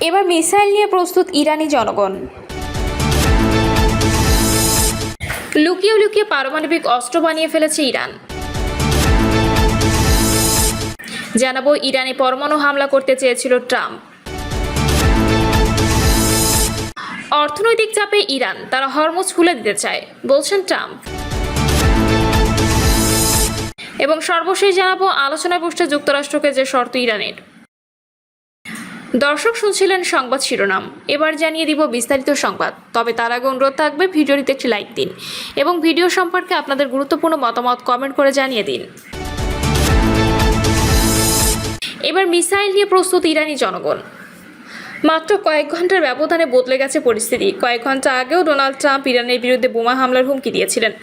এবার মিসাইল নিয়ে প্রস্তুত ইরানি জনগণ। লুকিয়ে লুকিয়ে পারমাণবিক অস্ত্র বানিয়ে ফেলেছে ইরান। জানাবো ইরানে পরমাণু হামলা করতে চেয়েছিল ট্রাম্প। অর্থনৈতিক চাপে ইরান, তারা হরমুজ খুলে দিতে চায় বলছেন ট্রাম্প। এবং সর্বশেষ জানাবো আলোচনায় বসছে যুক্তরাষ্ট্রকে যে শর্ত ইরানের। দর্শক শুনছিলেন সংবাদ শিরোনাম, এবার জানিয়ে দিব বিস্তারিত সংবাদ। তবে তার আগে অনুরোধ থাকবে ভিডিওটিতে একটি লাইক দিন এবং ভিডিও সম্পর্কে আপনাদের গুরুত্বপূর্ণ মতামত কমেন্ট করে জানিয়ে দিন। এবার মিসাইল নিয়ে প্রস্তুত ইরানি জনগণ। মাত্র কয়েক ঘন্টার ব্যবধানে বদলে গেছে পরিস্থিতি। কয়েক ঘন্টা আগেও ডোনাল্ড ট্রাম্প ইরানের বিরুদ্ধে বোমা হামলার হুমকি দিয়েছিলেন।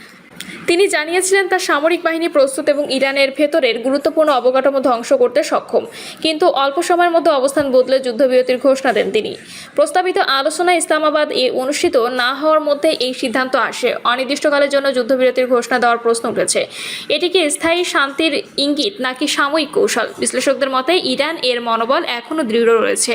তিনি জানিয়েছিলেন তার সামরিক বাহিনী প্রস্তুত এবং ইরানের ভেতরের গুরুত্বপূর্ণ অবকাঠামো ধ্বংস করতে সক্ষম। কিন্তু অল্প সময়ের মধ্যে অবস্থান বদলে যুদ্ধবিরতির ঘোষণা দেন তিনি। প্রস্তাবিত আলোচনা ইসলামাবাদ অনুষ্ঠিত না হওয়ার মধ্যে এই সিদ্ধান্ত আসে। অনির্দিষ্টকালের জন্য যুদ্ধবিরতির ঘোষণা দেওয়ার প্রশ্ন উঠেছে। এটি কি স্থায়ী শান্তির ইঙ্গিত নাকি সাময়িক কৌশল? বিশ্লেষকদের মতে ইরান এর মনোবল এখনও দৃঢ় রয়েছে।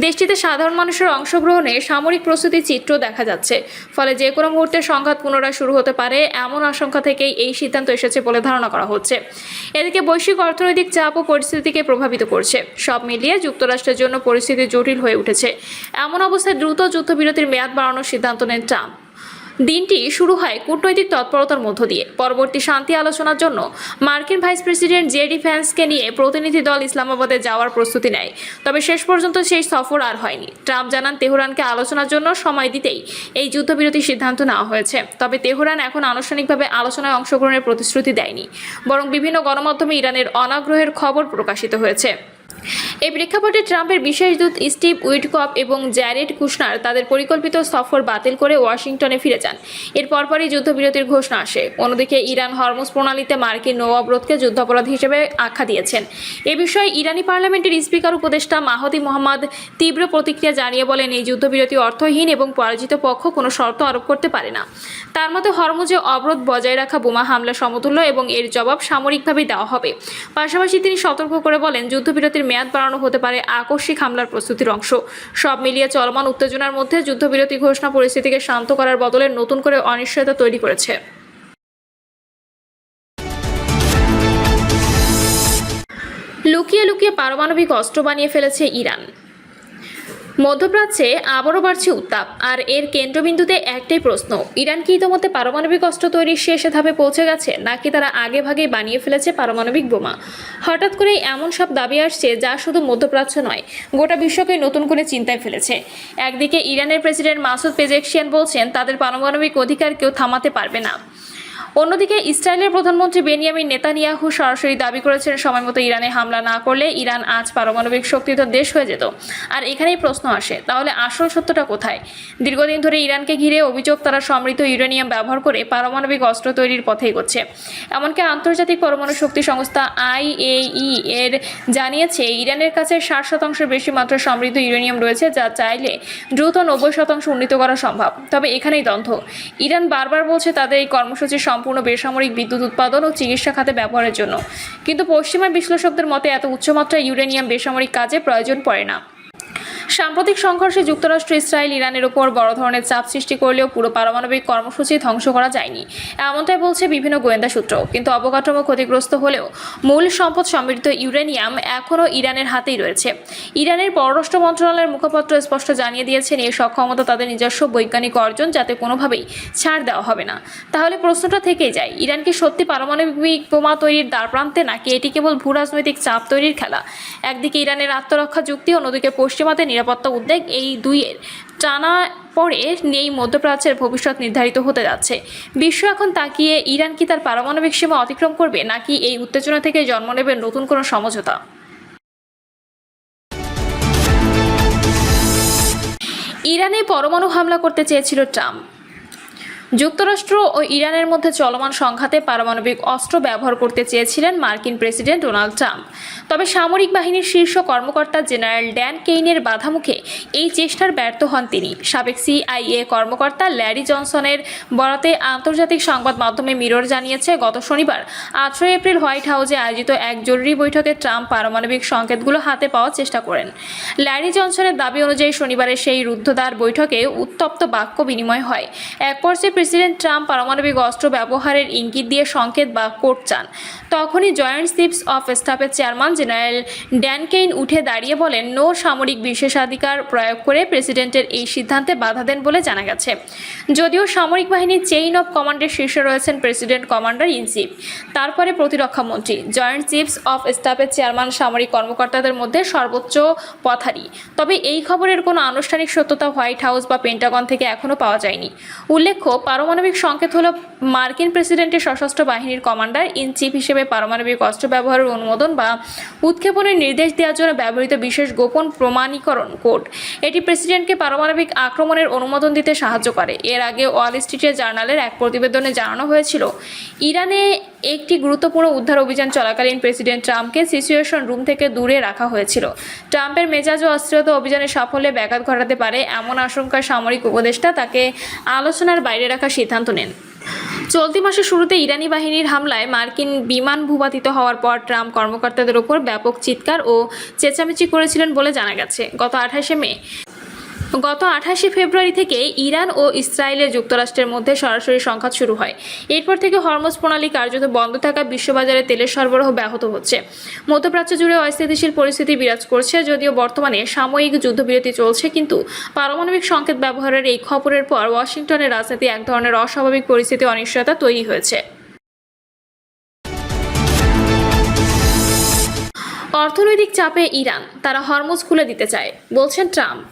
দেশটিতে সাধারণ মানুষের অংশগ্রহণে সামরিক প্রস্তুতির চিত্র দেখা যাচ্ছে। ফলে যে কোনো মুহূর্তে সংঘাত পুনরায় শুরু হতে পারে এমন আশঙ্কা থেকেই এই সিদ্ধান্ত এসেছে বলে ধারণা করা হচ্ছে। এদিকে বৈশ্বিক অর্থনৈতিক চাপ ও পরিস্থিতিকে প্রভাবিত করছে। সব মিলিয়ে যুক্তরাষ্ট্রের জন্য পরিস্থিতি জটিল হয়ে উঠেছে। এমন অবস্থায় দ্রুত যুদ্ধবিরতির মেয়াদ বাড়ানোর সিদ্ধান্ত নেন ট্রাম্প। দিনটি শুরু হয় কূটনৈতিক তৎপরতার মধ্য দিয়ে। পরবর্তী শান্তি আলোচনার জন্য মার্কিন ভাইস প্রেসিডেন্ট জেডি ভ্যান্সকে নিয়ে প্রতিনিধি দল ইসলামাবাদে যাওয়ার প্রস্তুতি নেয়। তবে শেষ পর্যন্ত সেই সফর আর হয়নি। ট্রাম্প জানান তেহরানকে আলোচনার জন্য সময় দিতেই এই যুদ্ধবিরতির সিদ্ধান্ত নেওয়া হয়েছে। তবে তেহরান এখন আনুষ্ঠানিকভাবে আলোচনায় অংশগ্রহণের প্রতিশ্রুতি দেয়নি, বরং বিভিন্ন গণমাধ্যমে ইরানের অনাগ্রহের খবর প্রকাশিত হয়েছে। এই প্রেক্ষাপটে ট্রাম্পের বিশেষ দূত স্টিভ উইটকফ এবং জ্যারেড কুশনার তাদের পরিকল্পিত সফর বাতিল করে ওয়াশিংটনে ফিরে যান। এর পরপরই যুদ্ধবিরতির ঘোষণা আসে। অন্যদিকে ইরান হরমুজ প্রণালীতে মার্কিন নৌ অবরোধকে যুদ্ধাপরাধ হিসেবে আখ্যা দিয়েছেন। এ বিষয়ে ইরানি পার্লামেন্টের স্পিকার উপদেষ্টা মাহদি মোহাম্মদ তীব্র প্রতিক্রিয়া জানিয়ে বলেন, এই যুদ্ধবিরতি অর্থহীন এবং পরাজিত পক্ষ কোনো শর্ত আরোপ করতে পারে না। তার মতে হরমুজে অবরোধ বজায় রাখা বোমা হামলা সমতুল্য এবং এর জবাব সামরিকভাবে দেওয়া হবে। পাশাপাশি তিনি সতর্ক করে বলেন, যুদ্ধবিরতির মেয়াদ বাড়ানো হতে পারে আকস্মিক হামলার প্রস্তুতির অংশ। সব মিলিয়ে চলমান উত্তেজনার মধ্যে যুদ্ধবিরতি ঘোষণা পরিস্থিতিকে শান্ত করার বদলে নতুন করে অনিশ্চয়তা তৈরি করেছে। লুকিয়ে লুকিয়ে পারমাণবিক অস্ত্র বানিয়ে ফেলেছে ইরান। মধ্যপ্রাচ্যে আবারও বাড়ছে উত্তাপ, আর এর কেন্দ্রবিন্দুতে একটাই প্রশ্ন, ইরান কি ইতিমধ্যে পারমাণবিক অস্ত্র তৈরির শেষ ধাপে পৌঁছে গেছে, নাকি তারা আগে ভাগেই বানিয়ে ফেলেছে পারমাণবিক বোমা? হঠাৎ করেই এমন সব দাবি আসছে যা শুধু মধ্যপ্রাচ্য নয়, গোটা বিশ্বকে নতুন করে চিন্তায় ফেলেছে। একদিকে ইরানের প্রেসিডেন্ট মাসুদ পেজেকশিয়ান বলছেন তাদের পারমাণবিক অধিকার কেউ থামাতে পারবে না। অন্যদিকে ইসরায়েলের প্রধানমন্ত্রী বেনিয়ামিন নেতানিয়াহু সরাসরি দাবি করেছেন সময়মতো ইরানে হামলা না করলে ইরান আজ পারমাণবিক শক্তিধর দেশ হয়ে যেত। আর এখানেই প্রশ্ন আসে, তাহলে আসল সত্যটা কোথায়? দীর্ঘদিন ধরে ইরানকে ঘিরে অভিযোগ তারা সমৃদ্ধ ইউরেনিয়াম ব্যবহার করে পারমাণবিক অস্ত্র তৈরির পথে এগোচ্ছে। এমনকি আন্তর্জাতিক পরমাণু শক্তি সংস্থা IAEA এর জানিয়েছে ইরানের কাছে 60% বেশি মাত্রায় সমৃদ্ধ ইউরেনিয়াম রয়েছে, যা চাইলে দ্রুত 90% উন্নীত করা সম্ভব। তবে এখানেই দ্বন্দ্ব। ইরান বারবার বলছে তাদের এই কর্মসূচি সম্পূর্ণ বেসামরিক বিদ্যুৎ উৎপাদন ও চিকিৎসা খাতে ব্যবহারের জন্য, কিন্তু পশ্চিমা বিশ্লেষকদের মতে এত উচ্চমাত্রায় ইউরেনিয়াম বেসামরিক কাজে প্রয়োজন পড়ে না। সাম্প্রতিক সংঘর্ষে যুক্তরাষ্ট্র ইসরায়েল ইরানের উপর বড় ধরনের চাপ সৃষ্টি করলেও পুরো পারমাণবিক কর্মসূচি ধ্বংস করা যায়নি, এমনটাই বলছে বিভিন্ন গোয়েন্দা সূত্র। কিন্তু অবকাঠামো ক্ষতিগ্রস্ত হলেও মূল সম্পদ সমৃদ্ধ ইউরেনিয়াম এখনও ইরানের হাতেই রয়েছে। ইরানের পররাষ্ট্র মন্ত্রণালয়ের মুখপাত্র স্পষ্ট জানিয়ে দিয়েছেন এই সক্ষমতা তাদের নিজস্ব বৈজ্ঞানিক অর্জন, যাতে কোনোভাবেই ছাড় দেওয়া হবে না। তাহলে প্রশ্নটা থেকেই যায়, ইরান কি সত্যি পারমাণবিক বোমা তৈরির দ্বারপ্রান্তে, নাকি এটি কেবল ভূরাজনৈতিক চাপ তৈরির খেলা? একদিকে ইরানের আত্মরক্ষা যুক্তি, অন্যদিকে পশ্চিমাদের নিরাপত্তা উদ্বেগ, এই দুইয়ের টানা পড়ে নেই মধ্যপ্রাচ্যের ভবিষ্যৎ নির্ধারিত হতে যাচ্ছে। বিশ্ব এখন তাকিয়ে ইরান কি তার পারমাণবিক সীমা অতিক্রম করবে, নাকি এই উত্তেজনা থেকে জন্ম নেবে নতুন কোনো সমঝোতা? ইরানে পরমাণু হামলা করতে চেয়েছিল ট্রাম্প। যুক্তরাষ্ট্র ও ইরানের মধ্যে চলমান সংঘাতে পারমাণবিক অস্ত্র ব্যবহার করতে চেয়েছিলেন মার্কিন প্রেসিডেন্ট ডোনাল্ড ট্রাম্প। তবে সামরিক বাহিনীর শীর্ষ কর্মকর্তা জেনারেল ড্যান কেইনের বাধা মুখে এই চেষ্টার ব্যর্থ হন তিনি। সাবেক CIA কর্মকর্তা ল্যারি জনসনের বরাতে আন্তর্জাতিক সংবাদ মাধ্যমে মিরর জানিয়েছে, গত শনিবার 18 এপ্রিল হোয়াইট হাউসে আয়োজিত এক জরুরি বৈঠকে ট্রাম্প পারমাণবিক সংকেতগুলো হাতে পাওয়ার চেষ্টা করেন। ল্যারি জনসনের দাবি অনুযায়ী শনিবারের সেই রুদ্ধদ্বার বৈঠকে উত্তপ্ত বাক্য বিনিময় হয়। এক পর্যায়ে প্রেসিডেন্ট ট্রাম্প পারমাণবিক অস্ত্র ব্যবহারের ইঙ্গিত দিয়ে সংকেত বা কোড চান। তখনই জয়েন্ট চিফস অফ স্টাফের চেয়ারম্যান জেনারেল ড্যান কেইন উঠে দাঁড়িয়ে বলেন, নো সামরিক বিশেষাধিকার প্রয়োগ করে প্রেসিডেন্টের এই সিদ্ধান্তে বাধা দেন বলে জানা গেছে। যদিও সামরিক বাহিনীর চেইন অফ কমান্ডের শীর্ষে রয়েছেন প্রেসিডেন্ট কমান্ডার ইন চিফ, তারপরে প্রতিরক্ষা মন্ত্রী। জয়েন্ট চিফস অফ স্টাফের চেয়ারম্যান সামরিক কর্মকর্তাদের মধ্যে সর্বোচ্চ পথারি। তবে এই খবরের কোনো আনুষ্ঠানিক সত্যতা হোয়াইট হাউস বা পেন্টাগন থেকে এখনও পাওয়া যায়নি। উল্লেখ্য, পারমাণবিক সংকেত হল মার্কিন প্রেসিডেন্টের সশস্ত্র বাহিনীর কমান্ডার ইন চিফ হিসেবে পারমাণবিক অস্ত্র ব্যবহারের অনুমোদন বা উৎক্ষেপণের নির্দেশ দেওয়ার জন্য ব্যবহৃত বিশেষ গোপন প্রমাণীকরণ কোড। এটি প্রেসিডেন্টকে পারমাণবিক আক্রমণের অনুমোদন দিতে সাহায্য করে। এর আগে ওয়াল স্ট্রিটের জার্নালের এক প্রতিবেদনে জানানো হয়েছিল, ইরানে একটি গুরুত্বপূর্ণ উদ্ধার অভিযান চলাকালীন প্রেসিডেন্ট ট্রাম্পকে সিচুয়েশন রুম থেকে দূরে রাখা হয়েছিল। ট্রাম্পের মেজাজ ও অস্থিরতা অভিযানের সাফল্যে ব্যাঘাত ঘটাতে পারে এমন আশঙ্কায় সামরিক উপদেষ্টা তাকে আলোচনার বাইরে রাখার সিদ্ধান্ত নেন। চলতি মাসের শুরুতে ইরানি বাহিনীর হামলায় মার্কিন বিমান ভূপাতিত হওয়ার পর ট্রাম্প কর্মকর্তাদের ওপর ব্যাপক চিৎকার ও চেঁচামেচি করেছিলেন বলে জানা গেছে। গত 28 ফেব্রুয়ারি থেকে ইরান ও ইসরায়েলের যুক্তরাষ্ট্রের মধ্যে সরাসরি সংঘাত শুরু হয়। এরপর থেকে হরমুজ প্রণালী কার্যত বন্ধ থাকা বিশ্ববাজারে তেলের সরবরাহ ব্যাহত হচ্ছে। মধ্যপ্রাচ্য জুড়ে অস্থিতিশীল পরিস্থিতি বিরাজ করছে। যদিও বর্তমানে সাময়িক যুদ্ধবিরতি চলছে, কিন্তু পারমাণবিক সংকেত ব্যবহারের এই খবরের পর ওয়াশিংটনের রাজনীতি এক ধরনের অস্বাভাবিক পরিস্থিতি, অনিশ্চয়তা তৈরি হয়েছে। অর্থনৈতিক চাপে ইরান, তারা হরমুজ খুলে দিতে চায়, বলছেন ট্রাম্প।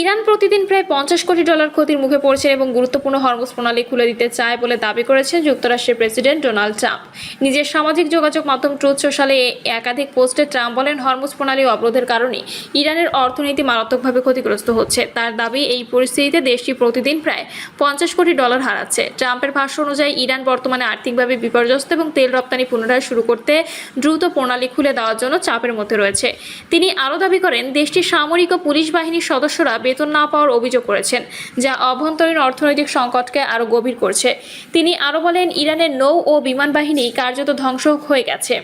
ইরান প্রতিদিন প্রায় $50 কোটি ক্ষতির মুখে পড়ছে এবং গুরুত্বপূর্ণ হরমুজ প্রণালী খুলে দিতে চায় বলে দাবি করেছেন যুক্তরাষ্ট্রের প্রেসিডেন্ট ডোনাল্ড ট্রাম্প। নিজের সামাজিক যোগাযোগ মাধ্যম ট্রুথ সোশ্যালে একাধিক পোস্টে ট্রাম্প বলেন, হরমুজ প্রণালী অবরোধের কারণে ইরানের অর্থনীতি মারাত্মকভাবে ক্ষতিগ্রস্ত হচ্ছে। তার দাবি, এই পরিস্থিতিতে দেশটি প্রতিদিন প্রায় $50 কোটি হারাচ্ছে। ট্রাম্পের ভাষ্য অনুযায়ী ইরান বর্তমানে আর্থিকভাবে বিপর্যস্ত এবং তেল রপ্তানি পুনরায় শুরু করতে দ্রুত প্রণালী খুলে দেওয়ার জন্য চাপের মধ্যে রয়েছে। তিনি আরও দাবি করেন, দেশটির সামরিক ও পুলিশ বাহিনীর সদস্যরা বেতন না পাওয়ার অভিযোগ করেছেন, যা অভ্যন্তরীণ অর্থনৈতিক সংকটকে আরও গভীর করছে। তিনি আরও বলেন, ইরানের নৌ ও বিমান বাহিনী কার্যত ধ্বংস হয়ে গেছে।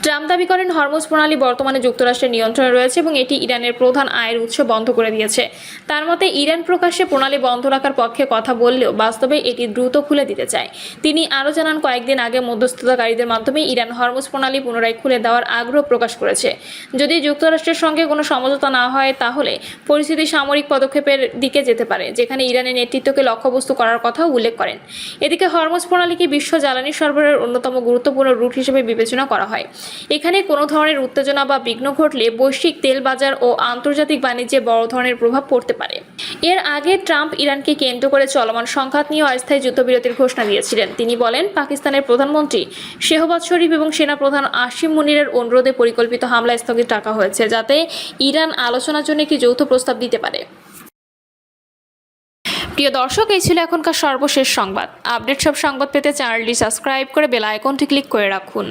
ট্রাম্প দাবি করেন, হরমুজ প্রণালী বর্তমানে যুক্তরাষ্ট্রের নিয়ন্ত্রণে রয়েছে এবং এটি ইরানের প্রধান আয়ের উৎস বন্ধ করে দিয়েছে। তার মতে, ইরান প্রকাশ্যে প্রণালী বন্ধ রাখার পক্ষে কথা বললেও বাস্তবে এটি দ্রুত খুলে দিতে চায়। তিনি আরও জানান, কয়েকদিন আগে মধ্যস্থতাকারীদের মাধ্যমে ইরান হরমুজ প্রণালী পুনরায় খুলে দেওয়ার আগ্রহ প্রকাশ করেছে। যদি যুক্তরাষ্ট্রের সঙ্গে কোনো সমঝোতা না হয়, তাহলে পরিস্থিতি সামরিক পদক্ষেপের দিকে যেতে পারে, যেখানে ইরানের নেতৃত্বকে লক্ষ্যবস্তু করার কথাও উল্লেখ করেন। এদিকে হরমুজ প্রণালীকে বিশ্ব জ্বালানি সরবরাহের অন্যতম গুরুত্বপূর্ণ রুট হিসেবে বিবেচনা করা হয়। এখানে কোনো ধরনের উত্তেজনা বা বিঘ্ন ঘটলে বৈশ্বিক তেল বাজার ও আন্তর্জাতিক বাণিজ্যে বড় ধরনের প্রভাব পড়তে পারে। এর আগে ট্রাম্প ইরানকে কেন্দ্র করে চলমান সংঘাত নিয়ে অস্থায়ী যুদ্ধবিরতির ঘোষণা দিয়েছিলেন। তিনি বলেন, পাকিস্তানের প্রধানমন্ত্রী শেহবাজ শরীফ এবং সেনাপ্রধান আসিম মুনিরের অনুরোধে পরিকল্পিত হামলা স্থগিত রাখা হয়েছে, যাতে ইরান আলোচনার জন্য একটি যৌথ প্রস্তাব দিতে পারে। প্রিয় দর্শক, এই ছিল এখনকার সর্বশেষ সংবাদ। আপডেট সব সংবাদ পেতে চ্যানেলটি সাবস্ক্রাইব করে বেল আইকনটি ক্লিক করে রাখুন।